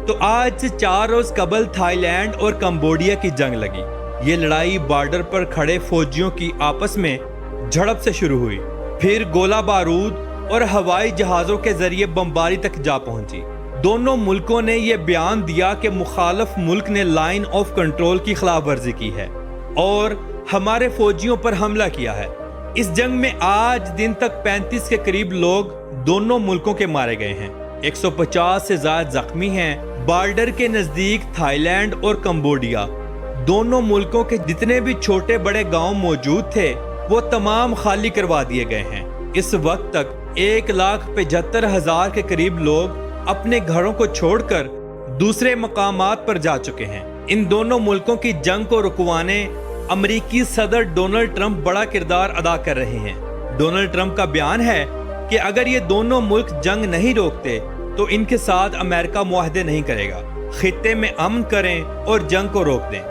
تو آج سے 4 روز قبل تھائی لینڈ اور کمبوڈیا کی جنگ لگی۔ یہ لڑائی بارڈر پر کھڑے فوجیوں کی آپس میں جھڑپ سے شروع ہوئی، پھر گولہ بارود اور ہوائی جہازوں کے ذریعے بمباری تک جا پہنچی۔ دونوں ملکوں نے یہ بیان دیا کہ مخالف ملک نے لائن آف کنٹرول کی خلاف ورزی کی ہے اور ہمارے فوجیوں پر حملہ کیا ہے۔ اس جنگ میں آج دن تک 35 کے قریب لوگ دونوں ملکوں کے مارے گئے ہیں، 150 سے زائد زخمی ہیں۔ بارڈر کے نزدیک تھائی لینڈ اور کمبوڈیا دونوں ملکوں کے جتنے بھی چھوٹے بڑے گاؤں موجود تھے وہ تمام خالی کروا دیے گئے ہیں۔ اس وقت تک 1,75,000 کے قریب لوگ اپنے گھروں کو چھوڑ کر دوسرے مقامات پر جا چکے ہیں۔ ان دونوں ملکوں کی جنگ کو رکوانے امریکی صدر ڈونلڈ ٹرمپ بڑا کردار ادا کر رہے ہیں۔ ڈونلڈ ٹرمپ کا بیان ہے کہ اگر یہ دونوں ملک جنگ نہیں روکتے تو ان کے ساتھ امریکہ معاہدے نہیں کرے گا۔ خطے میں امن کریں اور جنگ کو روک دیں۔